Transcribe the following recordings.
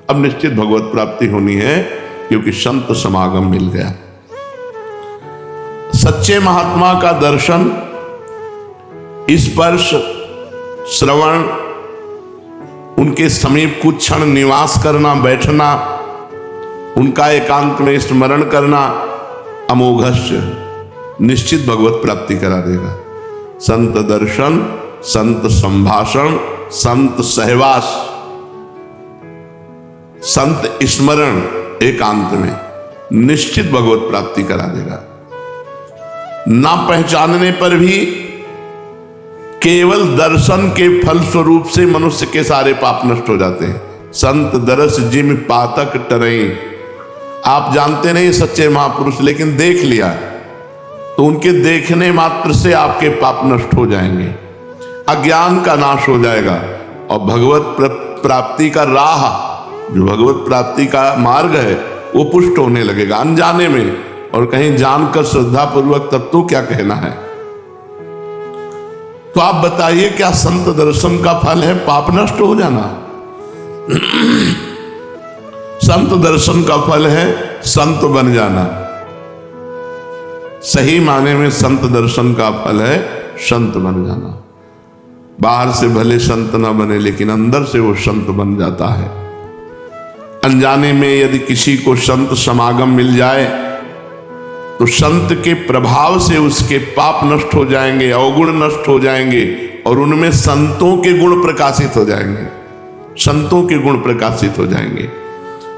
अब निश्चित भगवत प्राप्ति होनी है, क्योंकि संत समागम मिल गया। सच्चे महात्मा का दर्शन, स्पर्श, श्रवण, उनके समीप कुछ क्षण निवास करना, बैठना, उनका एकांत में स्मरण करना अमोघस्य निश्चित भगवत प्राप्ति करा देगा। संत दर्शन, संत संभाषण, संत सहवास, संत स्मरण एकांत में निश्चित भगवत प्राप्ति करा देगा। ना पहचानने पर भी केवल दर्शन के फल स्वरूप से मनुष्य के सारे पाप नष्ट हो जाते हैं। संत दरस जिम पातक टरई, आप जानते नहीं सच्चे महापुरुष, लेकिन देख लिया तो उनके देखने मात्र से आपके पाप नष्ट हो जाएंगे, अज्ञान का नाश हो जाएगा और भगवत प्राप्ति का राह, जो भगवत प्राप्ति का मार्ग है, वो पुष्ट होने लगेगा अनजाने में। और कहीं जानकर श्रद्धा पूर्वक तब तो क्या कहना है। तो आप बताइए, क्या संत दर्शन का फल है पाप नष्ट हो जाना? संत दर्शन का फल है संत बन जाना। सही माने में संत दर्शन का फल है संत बन जाना। बाहर से भले संत ना बने, लेकिन अंदर से वो संत बन जाता है। अनजाने में यदि किसी को संत समागम मिल जाए तो संत के प्रभाव से उसके पाप नष्ट हो जाएंगे, अवगुण नष्ट हो जाएंगे और उनमें संतों के गुण प्रकाशित हो जाएंगे, संतों के गुण प्रकाशित हो जाएंगे।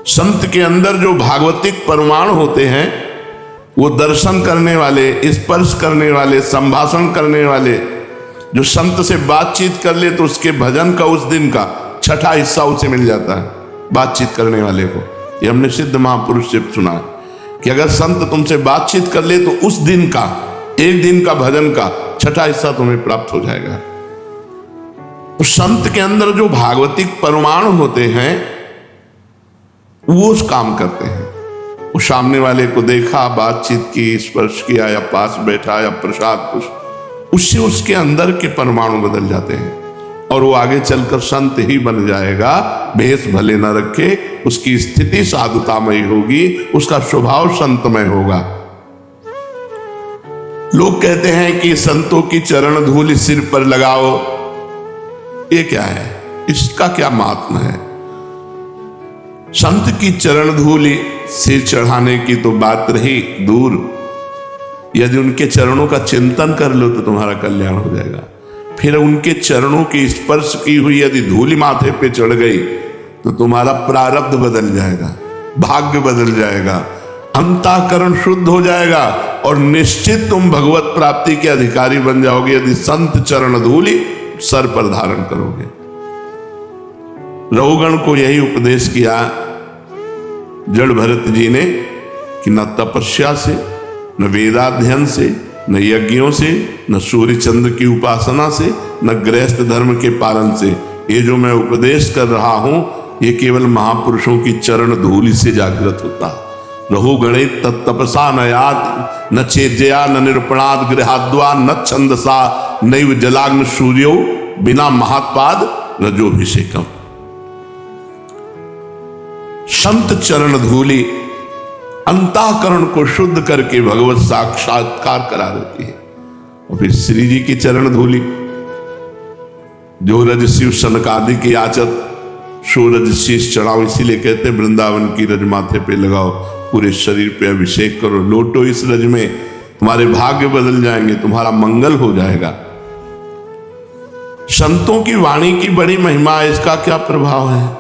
संत के अंदर जो भागवतिक परमाणु होते हैं, वो दर्शन करने वाले, स्पर्श करने वाले, संभाषण करने वाले, जो संत से बातचीत कर ले तो उसके भजन का उस दिन का छठा हिस्सा उसे मिल जाता है, बातचीत करने वाले को। ये हमने सिद्ध महापुरुष से सुना है कि अगर संत तुमसे बातचीत कर ले तो उस दिन का, एक दिन का भजन का छठा हिस्सा तुम्हें प्राप्त हो जाएगा। तो संत के अंदर जो भागवतिक परमाणु होते हैं वो उस काम करते हैं। वो सामने वाले को देखा, बातचीत की, स्पर्श किया या पास बैठा या प्रसाद कुछ, उससे उसके अंदर के परमाणु बदल जाते हैं और वो आगे चलकर संत ही बन जाएगा। भेष भले न रखे, उसकी स्थिति साधुतामयी होगी, उसका स्वभाव संतमय होगा। लोग कहते हैं कि संतों की चरण धूल सिर पर लगाओ, ये क्या है? इसका क्या महात्मा है? संत की चरण धूल सिर चढ़ाने की तो बात रही दूर, यदि उनके चरणों का चिंतन कर लो तो तुम्हारा कल्याण हो जाएगा। फिर उनके चरणों की स्पर्श की हुई यदि धूलि माथे पे चढ़ गई तो तुम्हारा प्रारब्ध बदल जाएगा, भाग्य बदल जाएगा, अंतःकरण शुद्ध हो जाएगा और निश्चित तुम भगवत प्राप्ति के अधिकारी बन जाओगे यदि संत चरण धूलि सर पर धारण करोगे। रघुगण को यही उपदेश किया जड़ भरत जी ने कि न तपस्या से, न वेदाध्ययन से, न यज्ञों से, न सूर्य चंद्र की उपासना से, न गृहस्थ धर्म के पालन से, ये जो मैं उपदेश कर रहा हूं ये केवल महापुरुषों की चरण धूलि से जागृत होता। रघुगणे तत्तपसा न यात न चेजया न निरूपणाद गृहाद्वा न छंदसा नैव जलाग्न सूर्यो बिना महात्पाद रजोभिषेकम। संत चरण धूलि अंतःकरण को शुद्ध करके भगवत साक्षात्कार करा देती है। और फिर श्री जी की चरण धूलि, जो रज शिव सनकादि की याचत सो रज शीश चढ़ाओ, इसीलिए कहते हैं वृंदावन की रज माथे पे लगाओ, पूरे शरीर पे अभिषेक करो, लोटो इस रज में, तुम्हारे भाग्य बदल जाएंगे, तुम्हारा मंगल हो जाएगा। संतों की वाणी की बड़ी महिमा है, इसका क्या प्रभाव है?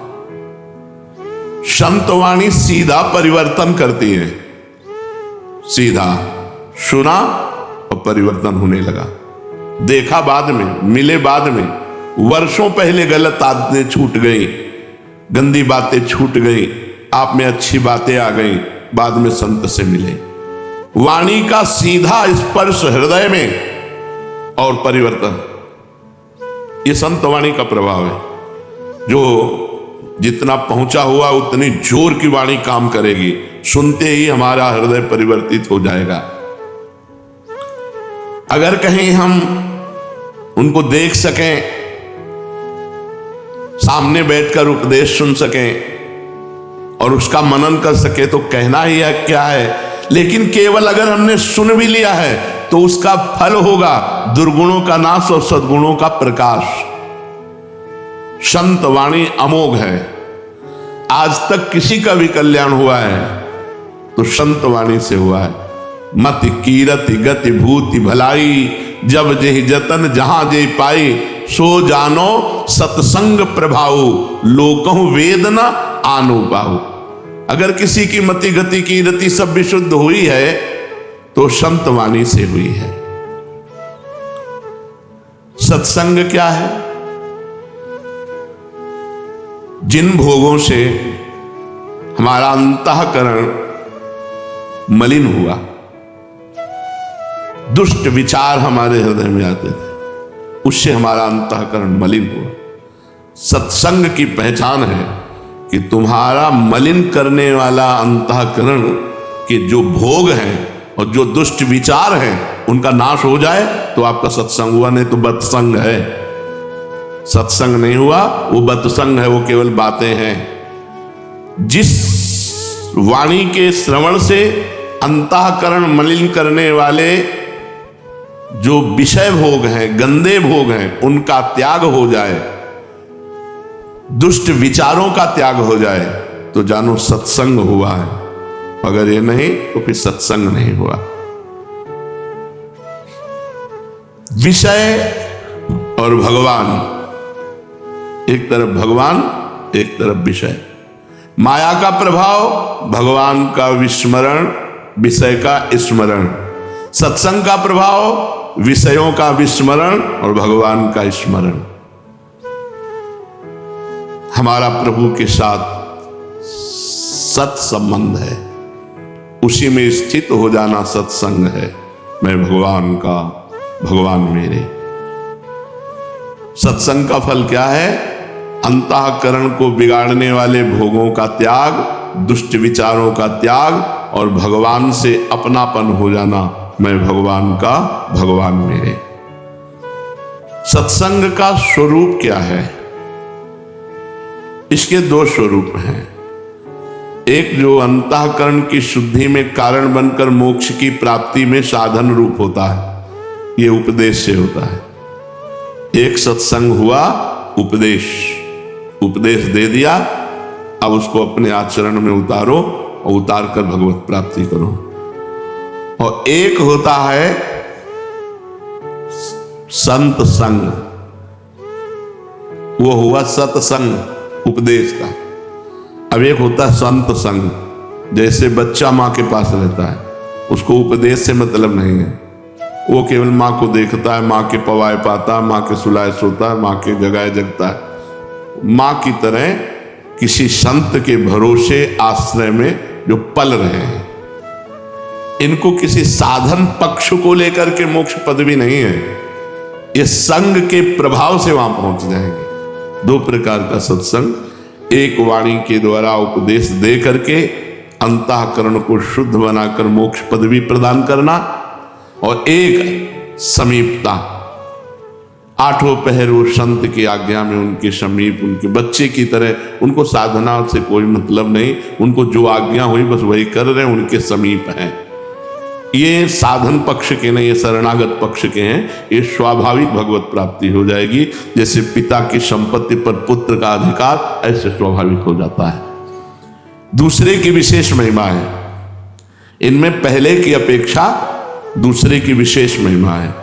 संत वाणी सीधा परिवर्तन करती है, सीधा सुना और परिवर्तन होने लगा। देखा बाद में, मिले बाद में, वर्षों पहले गलत आदतें छूट गई, गंदी बातें छूट गई, आप में अच्छी बातें आ गई, बाद में संत से मिले। वाणी का सीधा स्पर्श हृदय में और परिवर्तन, ये संत वाणी का प्रभाव है। जो जितना पहुंचा हुआ उतनी जोर की वाणी काम करेगी, सुनते ही हमारा हृदय परिवर्तित हो जाएगा। अगर कहीं हम उनको देख सकें, सामने बैठकर उपदेश सुन सकें, और उसका मनन कर सके तो कहना ही है क्या है। लेकिन केवल अगर हमने सुन भी लिया है तो उसका फल होगा दुर्गुणों का नाश और सद्गुणों का प्रकाश। संत वाणी अमोघ है। आज तक किसी का भी कल्याण हुआ है तो संत वाणी से हुआ है। मति कीरति गति भूति भलाई, जब जेहि जतन जहां जे पाई, सो जानो सत्संग प्रभाऊ, लोकहु वेद न आनु पाऊ। अगर किसी की मति गति कीरति सब विशुद्ध हुई है तो संत वाणी से हुई है। सत्संग क्या है? जिन भोगों से हमारा अंतःकरण मलिन हुआ, दुष्ट विचार हमारे हृदय में आते थे, उससे हमारा अंतःकरण मलिन हुआ। सत्संग की पहचान है कि तुम्हारा मलिन करने वाला अंतःकरण के जो भोग हैं और जो दुष्ट विचार हैं उनका नाश हो जाए तो आपका सत्संग हुआ, नहीं तो बत्संग है। सत्संग नहीं हुआ वो बत्संग है, वो केवल बातें हैं। जिस वाणी के श्रवण से अंतःकरण मलिन करने वाले जो विषय भोग हैं, गंदे भोग हैं, उनका त्याग हो जाए, दुष्ट विचारों का त्याग हो जाए तो जानो सत्संग हुआ है। अगर ये नहीं तो फिर सत्संग नहीं हुआ। विषय और भगवान, एक तरफ भगवान एक तरफ विषय। माया का प्रभाव, भगवान का विस्मरण, विषय का स्मरण। सत्संग का प्रभाव, विषयों का विस्मरण और भगवान का स्मरण। हमारा प्रभु के साथ सत संबंध है, उसी में स्थित हो जाना सत्संग है। मैं भगवान का, भगवान मेरे। सत्संग का फल क्या है? अंतःकरण को बिगाड़ने वाले भोगों का त्याग, दुष्ट विचारों का त्याग और भगवान से अपनापन हो जाना। मैं भगवान का, भगवान मेरे। सत्संग का स्वरूप क्या है? इसके दो स्वरूप हैं। एक जो अंतःकरण की शुद्धि में कारण बनकर मोक्ष की प्राप्ति में साधन रूप होता है, ये उपदेश से होता है। एक सत्संग हुआ, उपदेश दे दिया, अब उसको अपने आचरण में उतारो और उतार कर भगवत प्राप्ति करो। और एक होता है संत संग, वो हुआ सत्संग उपदेश का। अब एक होता है संत संग, जैसे बच्चा माँ के पास रहता है, उसको उपदेश से मतलब नहीं है, वो केवल माँ को देखता है, माँ के पवाए पाता है, माँ के सुलाए सोता है, माँ के जगाए जगता है। माँ की तरह किसी संत के भरोसे आश्रय में जो पल रहे हैं, इनको किसी साधन पक्ष को लेकर के मोक्ष पदवी नहीं है, ये संग के प्रभाव से वहां पहुंच जाएंगे। दो प्रकार का सत्संग, एक वाणी के द्वारा उपदेश दे करके अंतःकरण को शुद्ध बनाकर मोक्ष पदवी प्रदान करना, और एक समीपता, आठों पहर वो संत की आज्ञा में उनके समीप, उनके बच्चे की तरह, उनको साधना से कोई मतलब नहीं, उनको जो आज्ञा हुई बस वही कर रहे हैं, उनके समीप हैं। ये साधन पक्ष के नहीं, ये शरणागत पक्ष के हैं। ये स्वाभाविक भगवत प्राप्ति हो जाएगी। जैसे पिता की संपत्ति पर पुत्र का अधिकार, ऐसे स्वाभाविक हो जाता है। दूसरे की विशेष महिमा है, इनमें पहले की अपेक्षा दूसरे की विशेष महिमा है।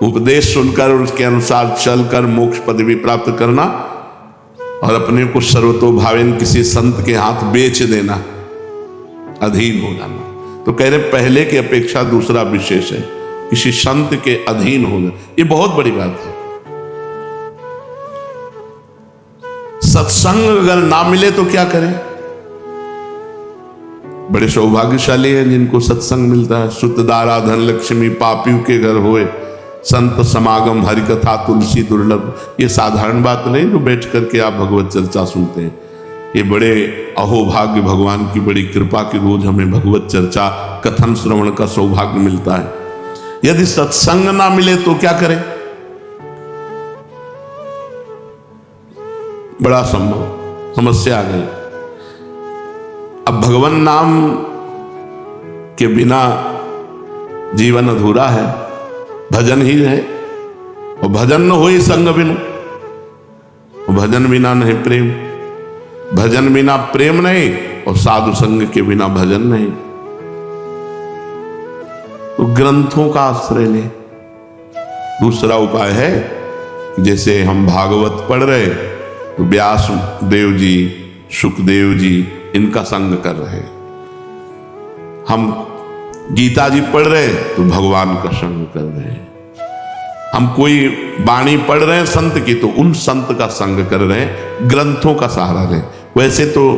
उपदेश सुनकर उसके अनुसार चलकर मोक्ष पदवी प्राप्त करना और अपने को सर्वतोभावेन किसी संत के हाथ बेच देना, अधीन हो जाना। तो कह रहे पहले की अपेक्षा दूसरा विशेष है, किसी संत के अधीन हो जाना, ये बहुत बड़ी बात है। सत्संग अगर ना मिले तो क्या करें? बड़े सौभाग्यशाली हैं जिनको सत्संग मिलता है। सुतदारा धन लक्ष्मी पापियों के घर होए, संत समागम हरि कथा तुलसी दुर्लभ। ये साधारण बात नहीं जो बैठ करके आप भगवत चर्चा सुनते हैं। ये बड़े अहोभाग्य, भगवान की बड़ी कृपा की रोज हमें भगवत चर्चा कथन श्रवण का सौभाग्य मिलता है। यदि सत्संग ना मिले तो क्या करें? बड़ा संभव समस्या आ गई। भगवान नाम के बिना जीवन अधूरा है, भजन ही है। और भजन न होई संग बिनु, भजन बिना नहीं प्रेम, भजन बिना प्रेम नहीं, और साधु संग के बिना भजन नहीं। तो ग्रंथों का आश्रय ले। दूसरा उपाय है, जैसे हम भागवत पढ़ रहे तो व्यास देव जी, सुखदेव जी इनका संग कर रहे। हम गीता जी पढ़ रहे तो भगवान का संग कर रहे हैं। हम कोई वाणी पढ़ रहे हैं संत की तो उन संत का संग कर रहे हैं, ग्रंथों का सहारा लें। वैसे तो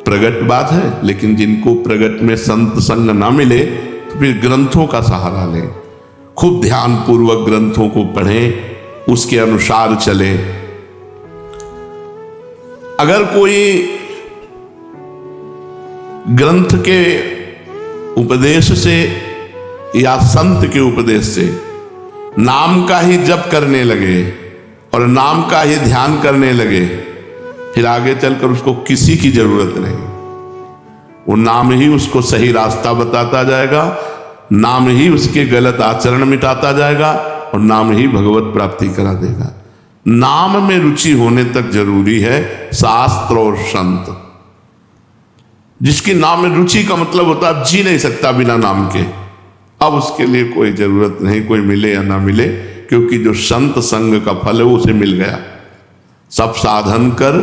प्रगट बात है, लेकिन जिनको प्रगट में संत संग ना मिले तो फिर ग्रंथों का सहारा लें। खूब ध्यान पूर्वक ग्रंथों को पढ़ें, उसके अनुसार चलें। अगर कोई ग्रंथ के उपदेश से या संत के उपदेश से नाम का ही जप करने लगे और नाम का ही ध्यान करने लगे, फिर आगे चलकर उसको किसी की जरूरत नहीं। वो नाम ही उसको सही रास्ता बताता जाएगा, नाम ही उसके गलत आचरण मिटाता जाएगा, और नाम ही भगवत प्राप्ति करा देगा। नाम में रुचि होने तक जरूरी है शास्त्र और संत। जिसकी नाम में रुचि का मतलब होता है जी नहीं सकता बिना नाम के, अब उसके लिए कोई जरूरत नहीं, कोई मिले या ना मिले, क्योंकि जो संत संग का फल है वो उसे मिल गया। सब साधन कर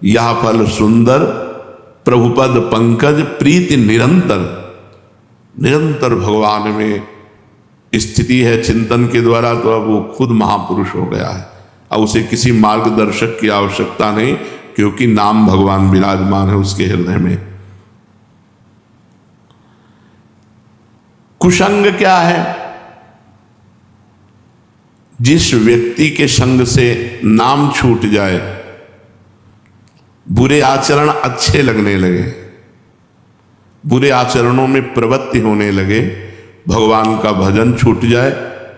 यह फल सुंदर, प्रभुपद पंकज प्रीति निरंतर। निरंतर भगवान में स्थिति है चिंतन के द्वारा, तो अब वो खुद महापुरुष हो गया है। अब उसे किसी मार्गदर्शक की आवश्यकता नहीं, क्योंकि नाम भगवान विराजमान है उसके हृदय में। कुसंग क्या है? जिस व्यक्ति के संग से नाम छूट जाए, बुरे आचरण अच्छे लगने लगे, बुरे आचरणों में प्रवृत्ति होने लगे, भगवान का भजन छूट जाए,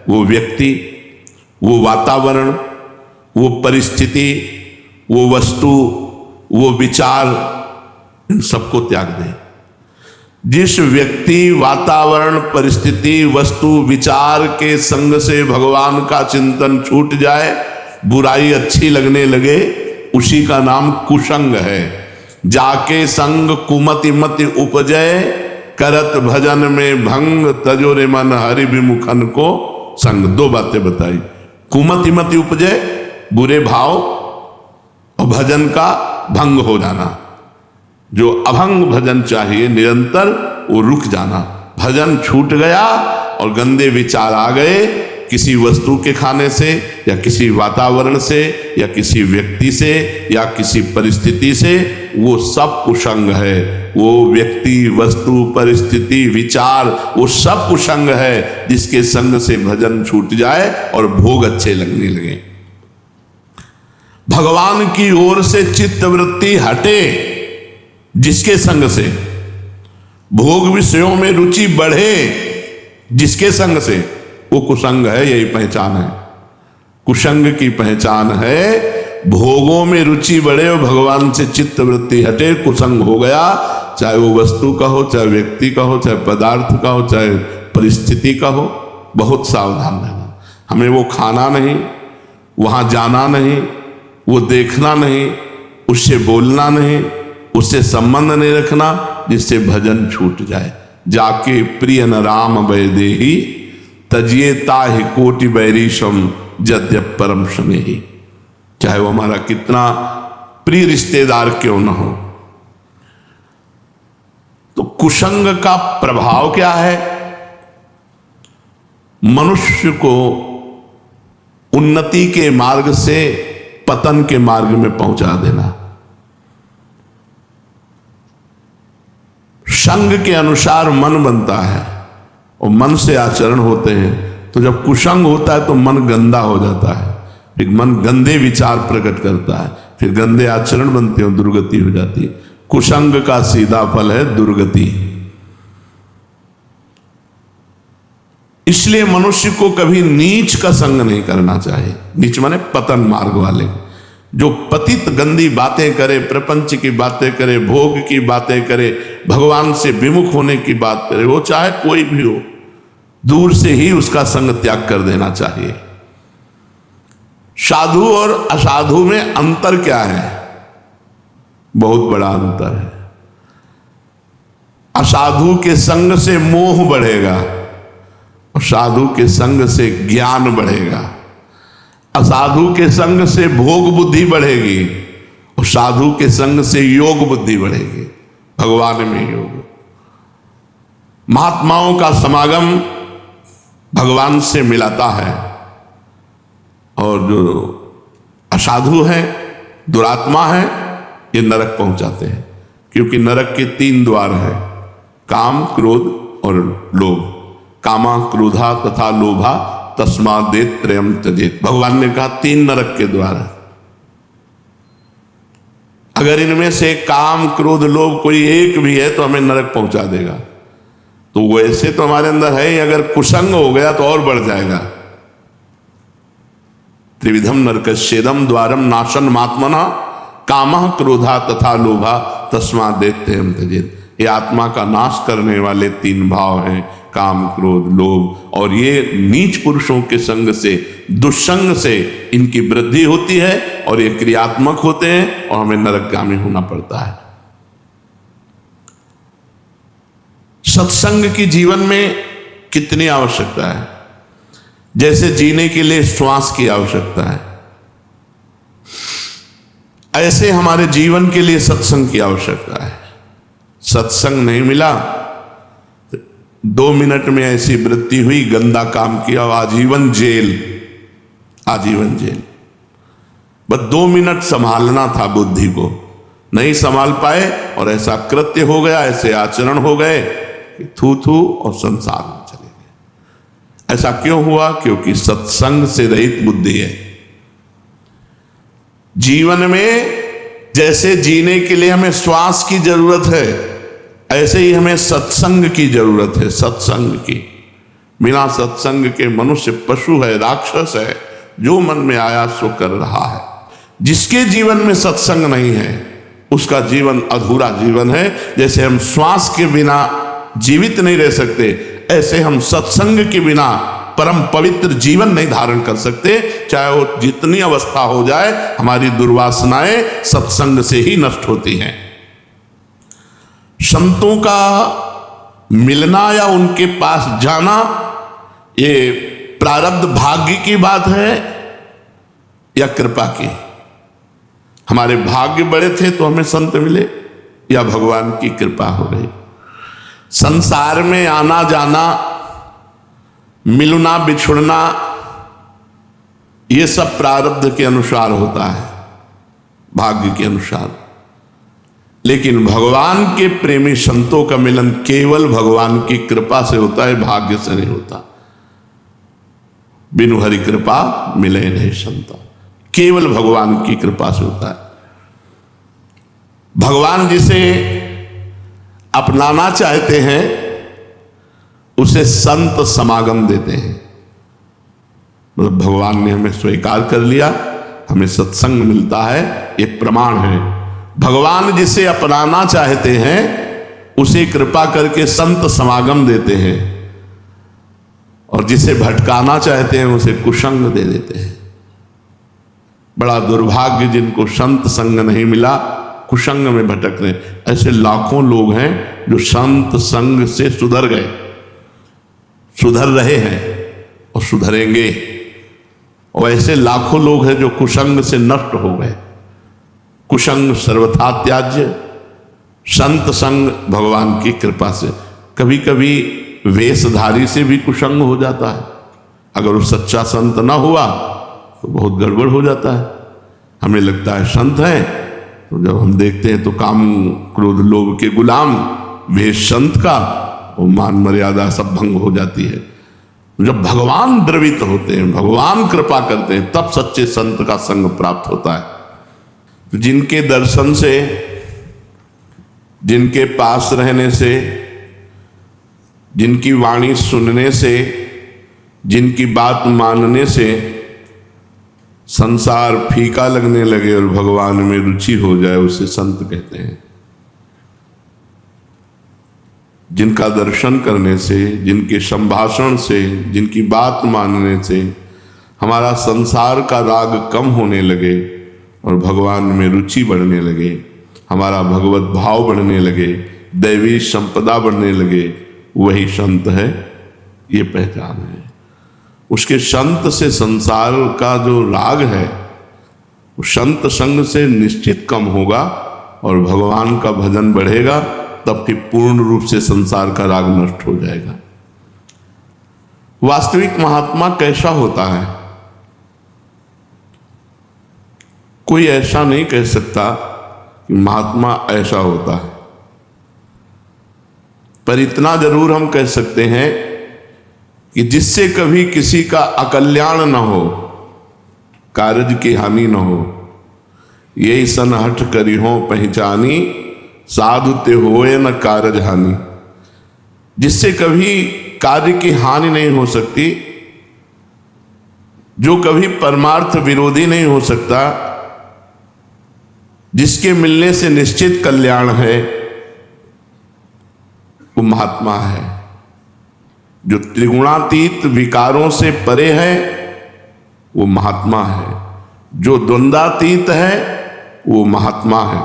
वो व्यक्ति, वो वातावरण, वो परिस्थिति, वो वस्तु, वो विचार, इन सबको त्याग दे। जिस व्यक्ति वातावरण, परिस्थिति, वस्तु, विचार के संग से भगवान का चिंतन छूट जाए, बुराई अच्छी लगने लगे, उसी का नाम कुसंग है। जाके संग कुमति मति उपजय, करत भजन में भंग, तजोरे मन हरि विमुखन को संग। दो बातें बताई, कुमति मति उपजय बुरे भाव, और भजन का भंग हो जाना। जो अभंग भजन चाहिए निरंतर, वो रुक जाना। भजन छूट गया और गंदे विचार आ गए, किसी वस्तु के खाने से या किसी वातावरण से या किसी व्यक्ति से या किसी परिस्थिति से, वो सब कुसंग है। वो व्यक्ति, वस्तु, परिस्थिति, विचार, वो सब कुसंग है जिसके संग से भजन छूट जाए और भोग अच्छे लगने लगे। भगवान की ओर से चित्त वृत्ति हटे, जिसके संग से भोग विषयों में रुचि बढ़े, जिसके संग से, वो कुसंग है। यही पहचान है कुसंग की। पहचान है भोगों में रुचि बढ़े और भगवान से चित्त वृत्ति हटे, कुसंग हो गया। चाहे वो वस्तु का हो, चाहे व्यक्ति का हो, चाहे पदार्थ का हो, चाहे परिस्थिति का हो। बहुत सावधान रहना। हमें वो खाना नहीं, वहां जाना नहीं, वो देखना नहीं, उससे बोलना नहीं, उससे संबंध नहीं रखना जिससे भजन छूट जाए। जाके प्रिय न राम वैदेही, तजिए ताहि कोटि बैरीशम, यद्यप परम स्नेही। चाहे वो हमारा कितना प्रिय रिश्तेदार क्यों न हो। तो कुसंग का प्रभाव क्या है? मनुष्य को उन्नति के मार्ग से पतन के मार्ग में पहुंचा देना। संग के अनुसार मन बनता है और मन से आचरण होते हैं। तो जब कुसंग होता है तो मन गंदा हो जाता है, फिर मन गंदे विचार प्रकट करता है, फिर गंदे आचरण बनते हैं, दुर्गति हो जाती है। कुसंग का सीधा फल है दुर्गति। इसलिए मनुष्य को कभी नीच का संग नहीं करना चाहिए। नीच माने पतन मार्ग वाले। जो पतित गंदी बातें करे, प्रपंच की बातें करे, भोग की बातें करे, भगवान से विमुख होने की बात करे, वो चाहे कोई भी हो, दूर से ही उसका संग त्याग कर देना चाहिए। साधु और असाधु में अंतर क्या है? बहुत बड़ा अंतर है। असाधु के संग से मोह बढ़ेगा और साधु के संग से ज्ञान बढ़ेगा। असाधु के संग से भोग बुद्धि बढ़ेगी और साधु के संग से योग बुद्धि बढ़ेगी। भगवान में योग, महात्माओं का समागम भगवान से मिलाता है, और जो असाधु है, दुरात्मा है, ये नरक पहुंचाते हैं। क्योंकि नरक के 3 द्वार है, काम, क्रोध और लोभ। कामा, क्रोधा तथा लोभा तस्मादेत त्रयम त्यजेत। भगवान ने कहा 3 नरक के द्वार है। अगर इनमें से काम, क्रोध, लोभ कोई एक भी है तो हमें नरक पहुंचा देगा। तो वैसे तो हमारे अंदर है ही, अगर कुसंग हो गया तो और बढ़ जाएगा। त्रिविधम नरकस्येदम द्वारम नाशन मात्मना कामः क्रोधा तथा लोभा तस्मादेत त्रयम त्यजेत। ये आत्मा का नाश करने वाले 3 भाव हैं, काम, क्रोध, लोभ। और ये नीच पुरुषों के संग से, दुष्संग से इनकी वृद्धि होती है और ये क्रियात्मक होते हैं और हमें नरकगामी होना पड़ता है। सत्संग की जीवन में कितनी आवश्यकता है? जैसे जीने के लिए श्वास की आवश्यकता है, ऐसे हमारे जीवन के लिए सत्संग की आवश्यकता है। सत्संग नहीं मिला, 2 मिनट में ऐसी वृत्ति हुई, गंदा काम किया, आजीवन जेल, आजीवन जेल। बस 2 मिनट संभालना था बुद्धि को, नहीं संभाल पाए और ऐसा कृत्य हो गया, ऐसे आचरण हो गए कि थू थू और संसार में चले गए। ऐसा क्यों हुआ? क्योंकि सत्संग से रहित बुद्धि है। जीवन में जैसे जीने के लिए हमें श्वास की जरूरत है, ऐसे ही हमें सत्संग की जरूरत है। सत्संग की, बिना सत्संग के मनुष्य पशु है, राक्षस है, जो मन में आया सो कर रहा है। जिसके जीवन में सत्संग नहीं है उसका जीवन अधूरा जीवन है। जैसे हम श्वास के बिना जीवित नहीं रह सकते, ऐसे हम सत्संग के बिना परम पवित्र जीवन नहीं धारण कर सकते। चाहे वो जितनी अवस्था हो जाए, हमारी दुर्वासनाएं सत्संग से ही नष्ट होती हैं। संतों का मिलना या उनके पास जाना, ये प्रारब्ध भाग्य की बात है या कृपा की? हमारे भाग्य बड़े थे तो हमें संत मिले, या भगवान की कृपा हो गई? संसार में आना जाना, मिलना बिछुड़ना, ये सब प्रारब्ध के अनुसार होता है, भाग्य के अनुसार। लेकिन भगवान के प्रेमी संतों का मिलन केवल भगवान की कृपा से होता है, भाग्य से नहीं होता। बिनु हरि कृपा मिले नहीं संता, केवल भगवान की कृपा से होता है। भगवान जिसे अपनाना चाहते हैं उसे संत समागम देते हैं। मतलब भगवान ने हमें स्वीकार कर लिया, हमें सत्संग मिलता है, ये प्रमाण है। भगवान जिसे अपनाना चाहते हैं उसे कृपा करके संत समागम देते हैं, और जिसे भटकाना चाहते हैं उसे कुसंग दे देते हैं। बड़ा दुर्भाग्य जिनको संत संग नहीं मिला, कुसंग में भटक रहे। ऐसे लाखों लोग हैं जो संत संग से सुधर गए, सुधर रहे हैं और सुधरेंगे। और ऐसे लाखों लोग हैं जो कुसंग से नष्ट हो गए। कुसंग सर्वथा त्याज्य, संत संग भगवान की कृपा से। कभी कभी वेशधारी से भी कुसंग हो जाता है। अगर वो सच्चा संत ना हुआ तो बहुत गड़बड़ हो जाता है। हमें लगता है संत है, तो जब हम देखते हैं तो काम क्रोध लोभ के गुलाम, वेश संत का, वो मान मर्यादा सब भंग हो जाती है। जब भगवान द्रवित होते हैं, भगवान कृपा करते हैं, तब सच्चे संत का संग प्राप्त होता है। तो जिनके दर्शन से, जिनके पास रहने से, जिनकी वाणी सुनने से, जिनकी बात मानने से संसार फीका लगने लगे और भगवान में रुचि हो जाए, उसे संत कहते हैं। जिनका दर्शन करने से, जिनके संभाषण से, जिनकी बात मानने से हमारा संसार का राग कम होने लगे और भगवान में रुचि बढ़ने लगे, हमारा भगवत भाव बढ़ने लगे, दैवी संपदा बढ़ने लगे, वही संत है, ये पहचान है। उसके संत से संसार का जो राग है वो संत संग से निश्चित कम होगा और भगवान का भजन बढ़ेगा, तब फिर पूर्ण रूप से संसार का राग नष्ट हो जाएगा। वास्तविक महात्मा कैसा होता है? कोई ऐसा नहीं कह सकता कि महात्मा ऐसा होता है, पर इतना जरूर हम कह सकते हैं कि जिससे कभी किसी का अकल्याण न हो, कारज की हानि न हो, यही सन हठ करी हो पहचानी, साधु ते होए न कारज हानि। जिससे कभी कार्य की हानि नहीं हो सकती, जो कभी परमार्थ विरोधी नहीं हो सकता, जिसके मिलने से निश्चित कल्याण है, वो महात्मा है। जो त्रिगुणातीत विकारों से परे है वो महात्मा है। जो द्वंद्वातीत है वो महात्मा है।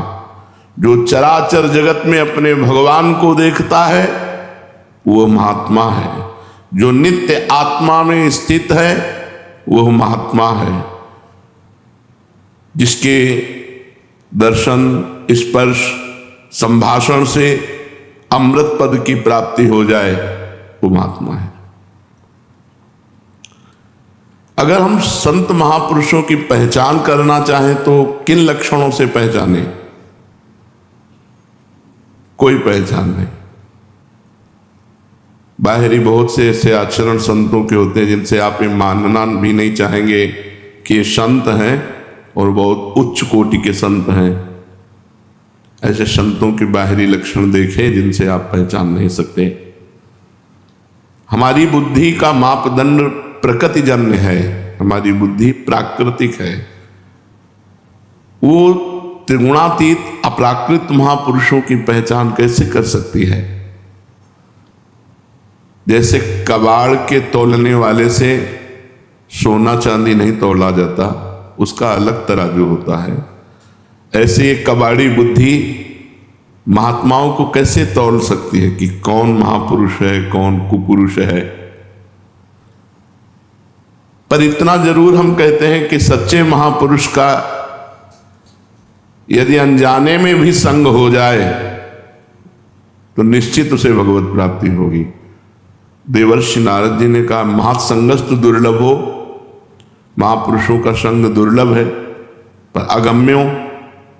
जो चराचर जगत में अपने भगवान को देखता है वो महात्मा है। जो नित्य आत्मा में स्थित है वह महात्मा है। जिसके दर्शन, स्पर्श, संभाषण से अमृत पद की प्राप्ति हो जाए वो महात्मा है। अगर हम संत महापुरुषों की पहचान करना चाहें तो किन लक्षणों से पहचानें? कोई पहचान नहीं। बाहरी बहुत से ऐसे आचरण संतों के होते हैं जिनसे आप ये मानना भी नहीं चाहेंगे कि ये संत हैं और बहुत उच्च कोटि के संत हैं। ऐसे संतों के बाहरी लक्षण देखें जिनसे आप पहचान नहीं सकते। हमारी बुद्धि का मापदंड प्रकृतिजन्य है, हमारी बुद्धि प्राकृतिक है। वो त्रिगुणातीत अपराकृत महापुरुषों की पहचान कैसे कर सकती है? जैसे कबाड़ के तौलने वाले से सोना चांदी नहीं तौला जाता, उसका अलग तराजू होता है, ऐसे ये कबाड़ी बुद्धि महात्माओं को कैसे तौल सकती है कि कौन महापुरुष है, कौन कुपुरुष है। पर इतना जरूर हम कहते हैं कि सच्चे महापुरुष का यदि अनजाने में भी संग हो जाए तो निश्चित उसे भगवत प्राप्ति होगी। देवर्षि नारद जी ने कहा, महासंगस्तु दुर्लभ हो, महापुरुषों का संग दुर्लभ है पर अगम्यों,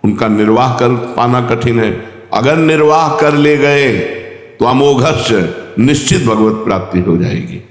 उनका निर्वाह कर पाना कठिन है। अगर निर्वाह कर ले गए तो अमोघस्य निश्चित भगवत प्राप्ति हो जाएगी।